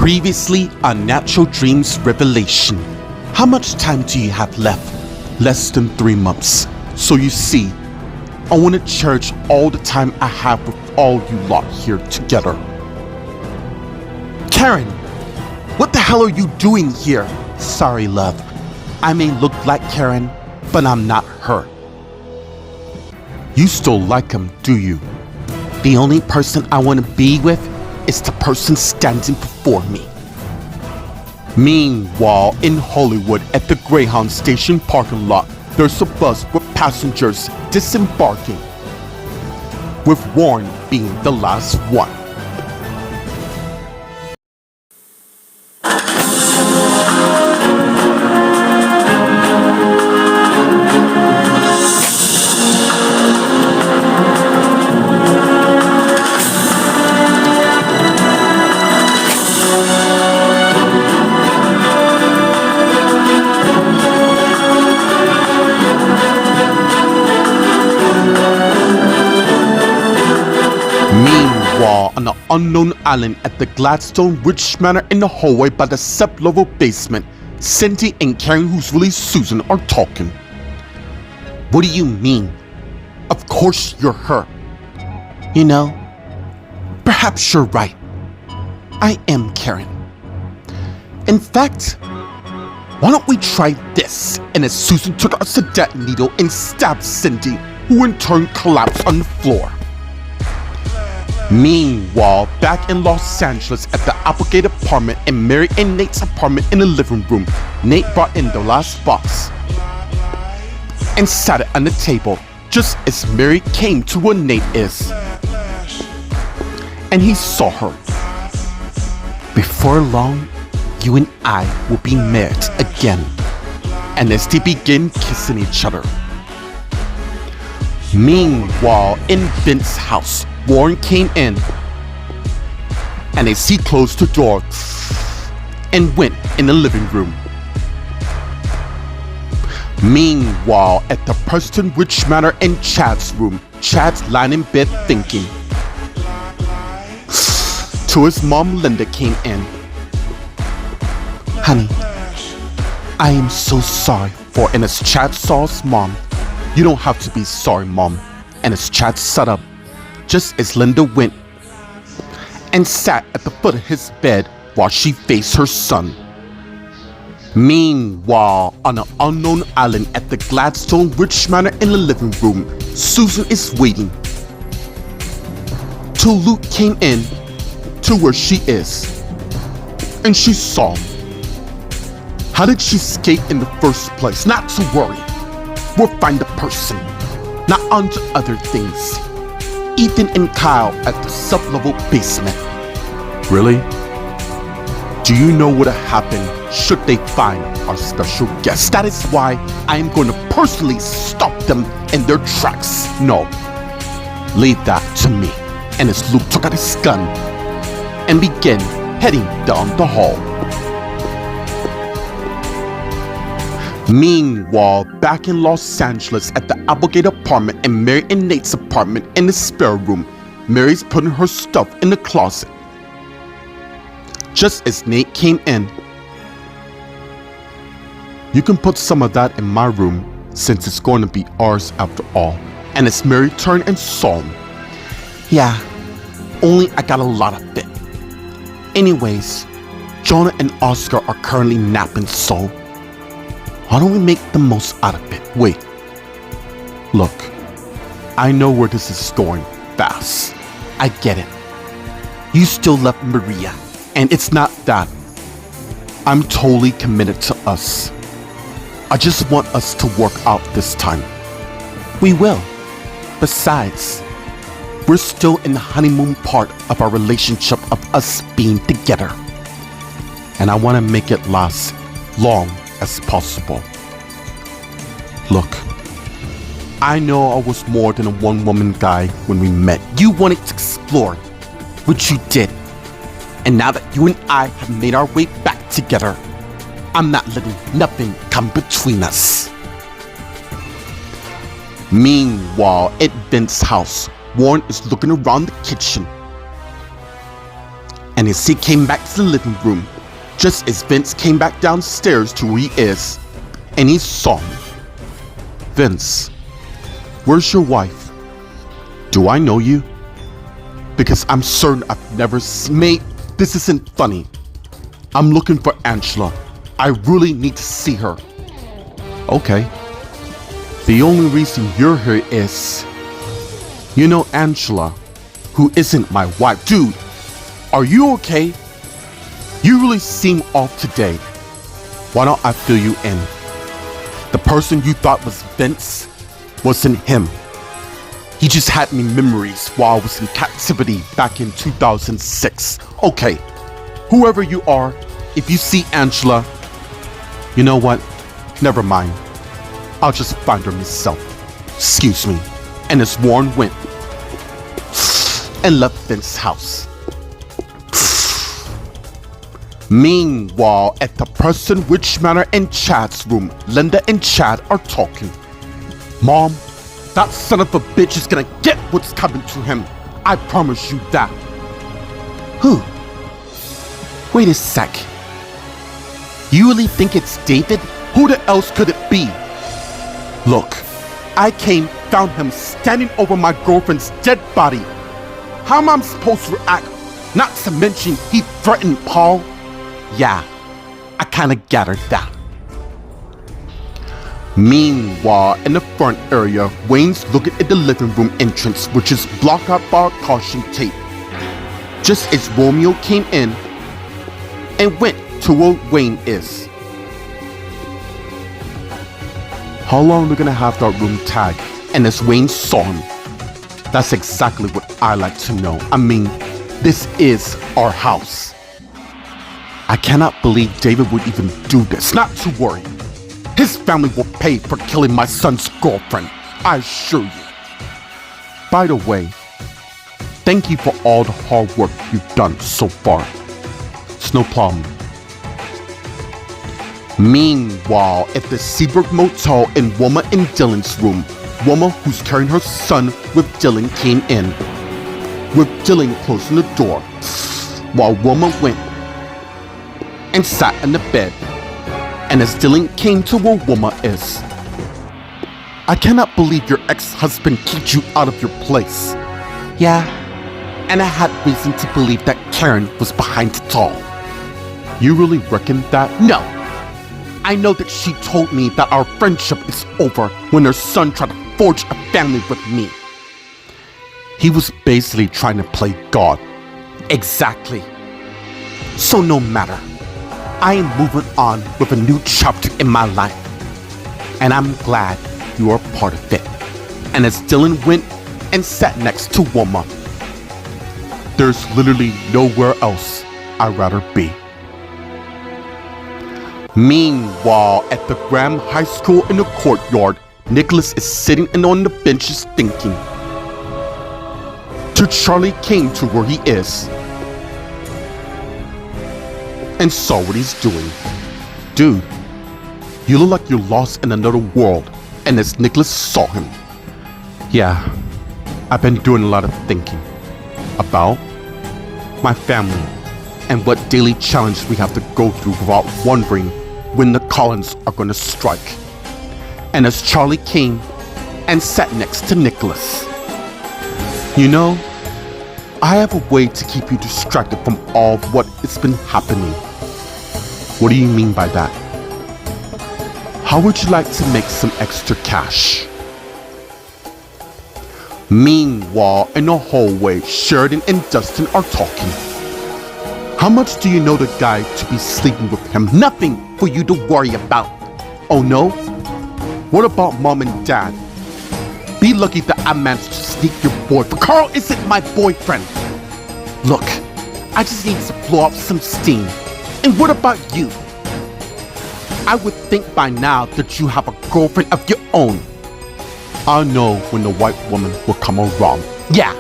Previously on Natural Dreams Revelation. How much time do you have left? Less than 3 months. So you see, I want to cherish all the time I have with all you lot here together. Karen, what the hell are you doing here? Sorry, love. I may look like Karen, but I'm not her. You still like him, do you? The only person I want to be with is the person standing before me. Meanwhile, in Hollywood at the Greyhound station parking lot, there's a bus with passengers disembarking, with Warren being the last one. Meanwhile, on an unknown island at the Gladstone Ridge Manor in the hallway by the sub-level basement, Cindy and Karen, who's really Susan, are talking. What do you mean? Of course you're her. You know, perhaps you're right. I am Karen. In fact, why don't we try this? And as Susan took out a sedat needle and stabbed Cindy, who in turn collapsed on the floor. Meanwhile, back in Los Angeles at the Applegate apartment and Mary and Nate's apartment in the living room, Nate brought in the last box and sat it on the table just as Mary came to where Nate is. And he saw her. Before long, you and I will be married again. And as they begin kissing each other. Meanwhile, in Vince's house, Warren came in, and as he closed the door and went in the living room. Meanwhile, at the Preston Ridge Manor in Chad's room, Chad's lying in bed thinking. Till his mom Linda came in. Honey, I am so sorry for, and as Chad saw his mom, you don't have to be sorry, Mom. And as Chad sat up, just as Linda went and sat at the foot of his bed while she faced her son. Meanwhile, on an unknown island at the Gladstone Ridge Manor in the living room, Susan is waiting till Luke came in to where she is, and she saw him. How did she escape in the first place? Not to worry, we'll find the person, not onto other things. Ethan and Kyle at the sub-level basement. Really? Do you know what would happen should they find our special guest? That is why I am going to personally stop them in their tracks. No, leave that to me. And as Luke took out his gun and began heading down the hall. Meanwhile, back in Los Angeles at the Applegate apartment and Mary and Nate's apartment in the spare room, Mary's putting her stuff in the closet. Just as Nate came in. You can put some of that in my room since it's going to be ours after all. And as Mary turned and saw him. Yeah, only I got a lot of it. Anyways, Jonah and Oscar are currently napping, so why don't we make the most out of it? Wait. Look, I know where this is going fast. I get it. You still love Maria, and it's not that. I'm totally committed to us. I just want us to work out this time. We will. Besides, we're still in the honeymoon part of our relationship of us being together. And I want to make it last long as possible. Look, I know I was more than a one-woman guy when we met. You wanted to explore, which you did. And now that you and I have made our way back together, I'm not letting nothing come between us. Meanwhile, at Vince's house, Warren is looking around the kitchen And as he came back to the living room, just as Vince came back downstairs to where he is, and he saw me. Vince, where's your wife? Do I know you? Because I'm certain I've never mate, this isn't funny. I'm looking for Angela. I really need to see her. Okay. The only reason you're here is, you know Angela, who isn't my wife. Dude, are you okay? You really seem off today. Why don't I fill you in? The person you thought was Vince wasn't him. He just had me memories while I was in captivity back in 2006. Okay, whoever you are, if you see Angela, you know what? Never mind. I'll just find her myself. Excuse me. And as Warren went and left Vince's house. Meanwhile, at the Preston Witch Manor in Chad's room, Linda and Chad are talking. Mom, that son of a bitch is gonna get what's coming to him. I promise you that. Who? Wait a sec. You really think it's David? Who the else could it be? Look, I came, found him standing over my girlfriend's dead body. How am I supposed to react? Not to mention he threatened Paul. Yeah, I kinda gathered that. Meanwhile, in the front area, Wayne's looking at the living room entrance, which is blocked out by caution tape. Just as Romeo came in and went to where Wayne is. How long are we gonna have that room tagged? And as Wayne saw him, that's exactly what I like to know. I mean, this is our house. I cannot believe David would even do this. Not to worry. His family will pay for killing my son's girlfriend. I assure you. By the way, thank you for all the hard work you've done so far. It's no problem. Meanwhile, at the Seabrook Motel in Wilma and Dylan's room, Wilma, who's carrying her son with Dylan, came in, with Dylan closing the door, while Wilma went and sat in the bed. And as Dylan came to where Wilma is, I cannot believe your ex-husband kicked you out of your place. Yeah, and I had reason to believe that Karen was behind it all. You really reckon that? No. I know that she told me that our friendship is over when her son tried to forge a family with me. He was basically trying to play God. Exactly. So no matter. I am moving on with a new chapter in my life. And I'm glad you are part of it. And as Dylan went and sat next to Wilma, there's literally nowhere else I'd rather be. Meanwhile, at the Graham High School in the courtyard, Nicholas is sitting on the benches thinking. Till Charlie came to where he is and saw what he's doing. Dude, you look like you're lost in another world. And as Nicholas saw him, yeah, I've been doing a lot of thinking about my family and what daily challenge we have to go through without wondering when the Collins are going to strike. And as Charlie came and sat next to Nicholas, you know, I have a way to keep you distracted from all of what has been happening. What do you mean by that? How would you like to make some extra cash? Meanwhile, in the hallway, Sheridan and Dustin are talking. How much do you know the guy to be sleeping with him? Nothing for you to worry about. Oh no? What about mom and dad? Be lucky that I managed to sneak your boyfriend. Carl isn't my boyfriend. Look, I just need to blow off some steam. And what about you? I would think by now that you have a girlfriend of your own. I know when the white woman will come around. Yeah,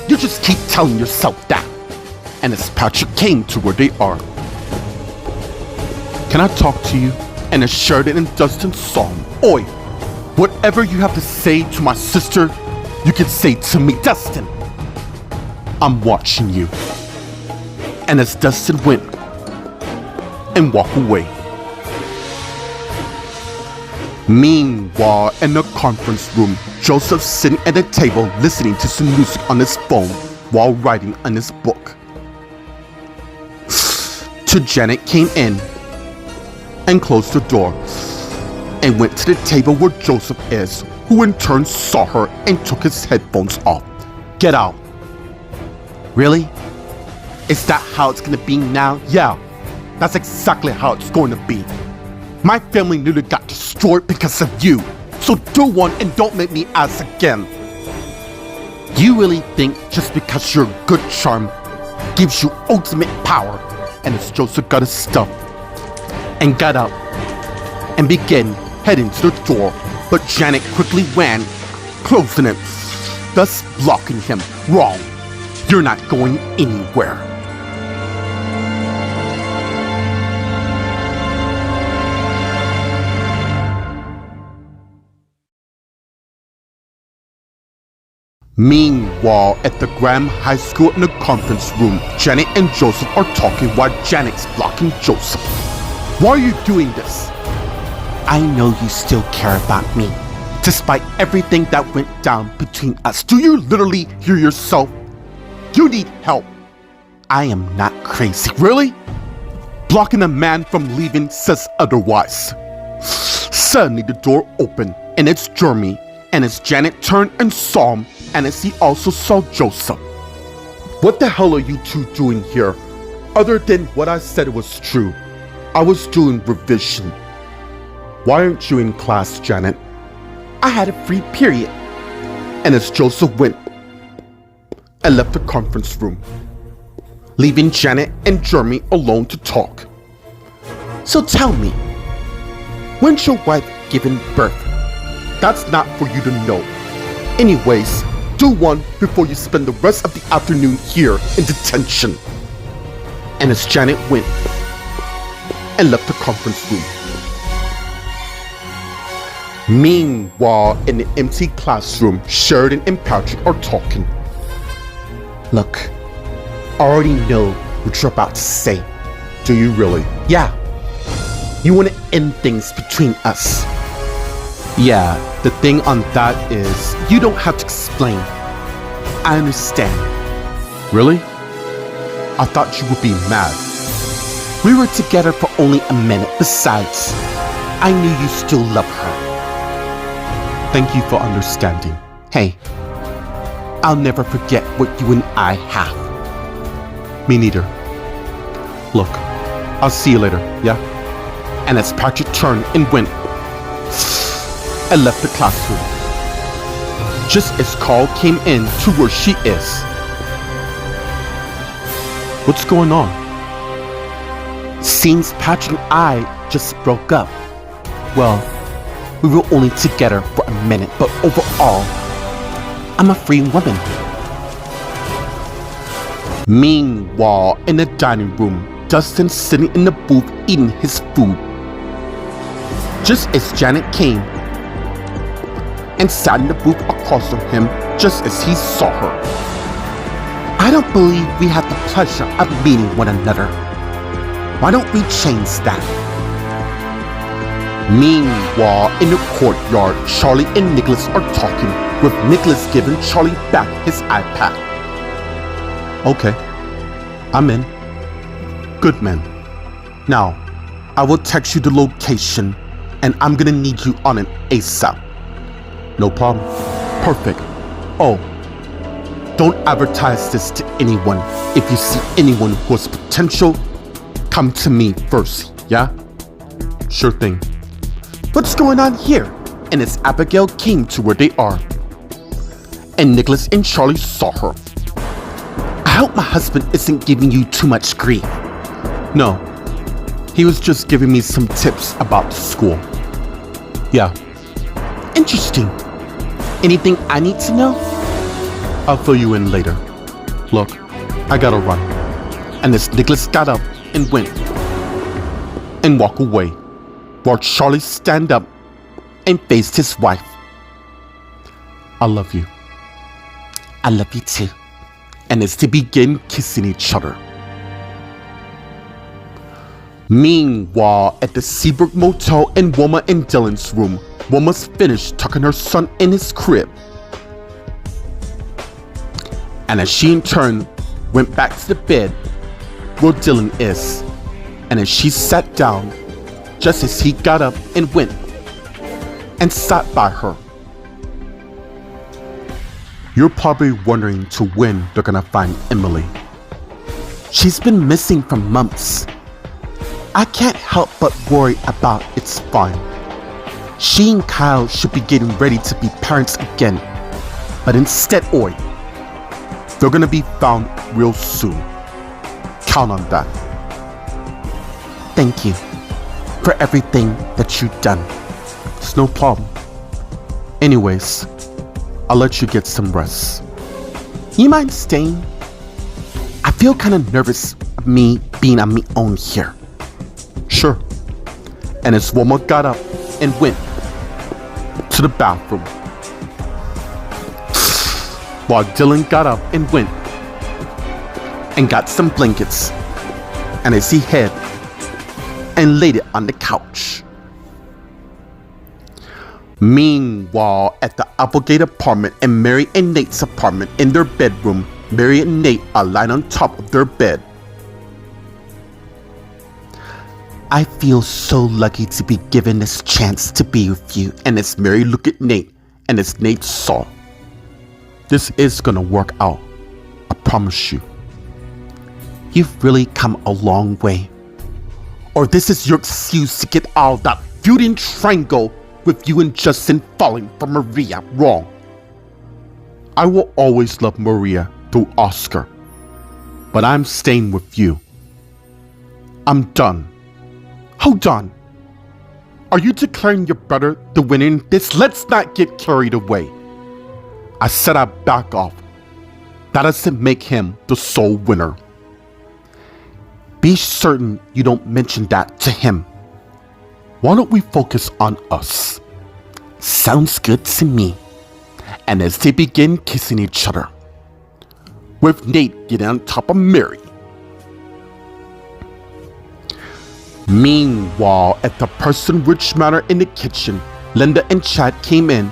you just keep telling yourself that. And as Patrick came to where they are, can I talk to you? And as Sheridan and Dustin saw him, oi, whatever you have to say to my sister, you can say to me. Dustin, I'm watching you. And as Dustin went and walked away. Meanwhile, in the conference room, Joseph's sitting at a table listening to some music on his phone while writing on his book. So Janet came in and closed the door and went to the table where Joseph is, who in turn saw her and took his headphones off. Get out. Really? Is that how it's gonna be now? Yeah, that's exactly how it's going to be. My family nearly got destroyed because of you, so do one and don't make me ask again. You really think just because your good charm gives you ultimate power? And as Joseph got his stuff and got up and began heading to the door, but Janet quickly ran, closing it, thus blocking him. Wrong. You're not going anywhere. Meanwhile, at the Graham High School in the conference room, Janet and Joseph are talking while Janet's blocking Joseph. Why are you doing this? I know you still care about me, despite everything that went down between us. Do you literally hear yourself? You need help. I am not crazy. Really? Blocking a man from leaving says otherwise. Suddenly the door opened, and it's Jeremy. And as Janet turned and saw him, and as he also saw Joseph. What the hell are you two doing here? Other than what I said was true. I was doing revision. Why aren't you in class, Janet? I had a free period. And as Joseph went and left the conference room, leaving Janet and Jeremy alone to talk. So tell me, when's your wife giving birth? That's not for you to know. Anyways, do one before you spend the rest of the afternoon here in detention. And as Janet went and left the conference room. Meanwhile, in the empty classroom, Sheridan and Patrick are talking. Look, I already know what you're about to say. Do you really? Yeah. You want to end things between us. Yeah, the thing on that is, you don't have to explain. I understand. Really? I thought you would be mad. We were together for only a minute. Besides, I knew you still love her. Thank you for understanding. Hey, I'll never forget what you and I have. Me neither. Look, I'll see you later, yeah? And as Patrick turned and went and left the classroom, just as Carl came in to where she is. What's going on? Seems Patrick and I just broke up. Well, we were only together for a minute, but overall, I'm a free woman. Meanwhile, in the dining room, Dustin's sitting in the booth eating his food. Just as Janet came and sat in the booth across from him, just as he saw her. I don't believe we had the pleasure of meeting one another. Why don't we change that? Meanwhile, in the courtyard, Charlie and Nicholas are talking, with Nicholas giving Charlie back his iPad. Okay, I'm in. Good man. Now, I will text you the location, and I'm gonna need you on it ASAP. No problem. Perfect. Oh, don't advertise this to anyone. If you see anyone who has potential, come to me first, yeah? Sure thing. What's going on here? And as Abigail came to where they are, and Nicholas and Charlie saw her. I hope my husband isn't giving you too much grief. No, he was just giving me some tips about the school. Yeah. Interesting. Anything I need to know? I'll fill you in later. Look, I gotta run. And as Nicholas got up and went and walked away, while Charlie stand up and faced his wife. I love you. I love you too. And as they begin kissing each other, Meanwhile, at the Seabrook Motel in Wilma and Dylan's room, Wilma's finished tucking her son in his crib. And as she in turn went back to the bed where Dylan is, and as she sat down, just as he got up and went and sat by her. You're probably wondering to when they're gonna find Emily. She's been missing for months. I can't help but worry about it's fine. She and Kyle should be getting ready to be parents again, but instead, they're gonna be found real soon. Count on that. Thank you for everything that you've done. It's no problem. Anyways, I'll let you get some rest. You mind staying? I feel kind of nervous of me being on my own here. Sure. And as Wilma got up and went to the bathroom, while Dylan got up and went and got some blankets, and as he had and laid it on the couch. Meanwhile, at the Applegate apartment and Mary and Nate's apartment in their bedroom, Mary and Nate are lying on top of their bed. I feel so lucky to be given this chance to be with you. And as Mary looked at Nate, and as Nate saw, this is gonna work out. I promise you. You've really come a long way. Or this is your excuse to get out of that feuding triangle with you and Justin falling for Maria. Wrong. I will always love Maria through Oscar, but I'm staying with you. I'm done. Hold on. Are you declaring your brother the winner in this? Let's not get carried away. I said I'd back off. That doesn't make him the sole winner. Be certain you don't mention that to him. Why don't we focus on us? Sounds good to me. And as they begin kissing each other, with Nate getting on top of Mary. Meanwhile, at the Person Rich Manor in the kitchen, Linda and Chad came in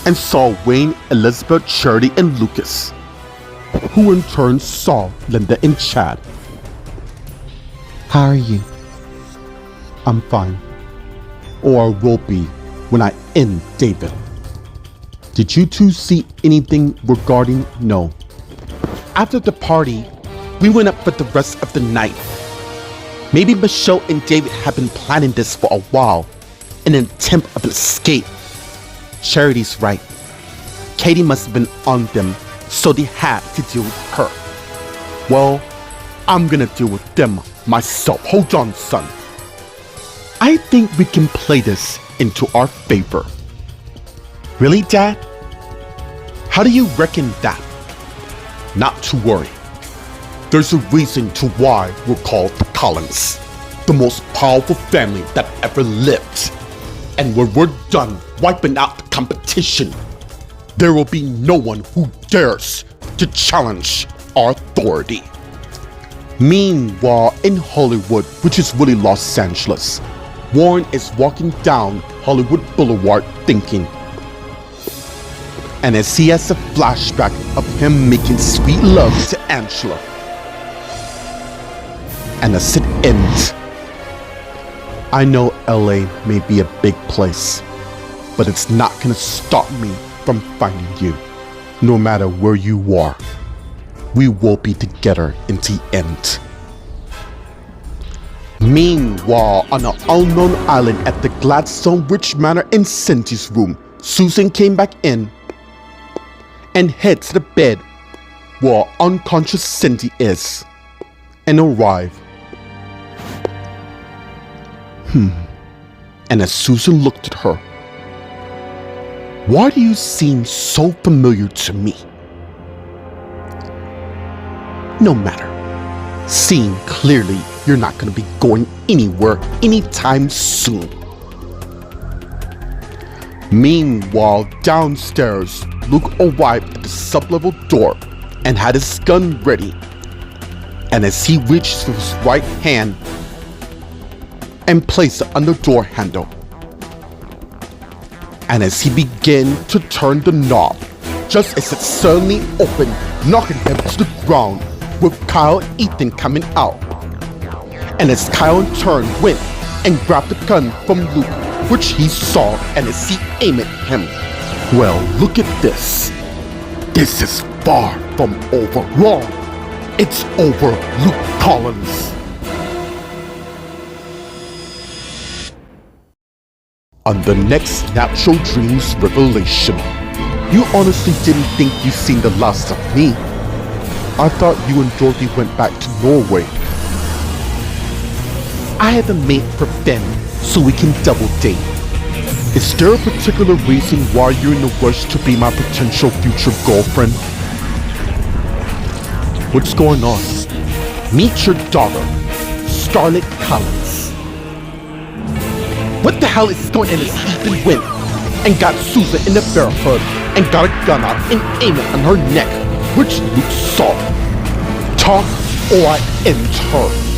and saw Wayne, Elizabeth, Charity, and Lucas, who in turn saw Linda and Chad. How are you? I'm fine. Or will be when I end David. Did you two see anything regarding? No. After the party, we went up for the rest of the night. Maybe Michelle and David have been planning this for a while in an attempt of escape. Charity's right. Katie must have been on them, so they had to deal with her. Well, I'm gonna deal with them myself. Hold on, son. I think we can play this into our favor. Really, Dad? How do you reckon that? Not to worry. There's a reason to why we're called the Collins, the most powerful family that ever lived. And when we're done wiping out the competition, there will be no one who dares to challenge our authority. Meanwhile, in Hollywood, which is really Los Angeles, Warren is walking down Hollywood Boulevard thinking. And as he has a flashback of him making sweet love to Angela. And as it ends, I know LA may be a big place, but it's not gonna stop me from finding you. No matter where you are, we will be together in the end. Meanwhile, on an unknown island at the Gladstone Rich Manor in Cindy's room, Susan came back in and head to the bed where unconscious Cindy is and arrived. And as Susan looked at her, why do you seem so familiar to me? No matter. Seeing clearly you're not going to be going anywhere anytime soon. Meanwhile, downstairs, Luke arrived at the sub-level door and had his gun ready. And as he reached with his right hand and placed it on the door handle. And as he began to turn the knob, just as it suddenly opened, knocking him to the ground, with Kyle and Ethan coming out. And as Kyle in turn went and grabbed the gun from Luke, which he saw, and as he aimed at him. Well, look at this. This is far from over. Wrong. It's over, Luke Collins. On the next Natural Dreams revelation, you honestly didn't think you'd seen the last of me. I thought you and Dorothy went back to Norway. I have a mate for Finn, so we can double date. Is there a particular reason why you're in a rush to be my potential future girlfriend? What's going on? Meet your daughter, Scarlett Collins. What the hell is going on? Ethan went and got Susan in the bear hood and got a gun out and aimed it on her neck, which Luke saw. Talk or I end her.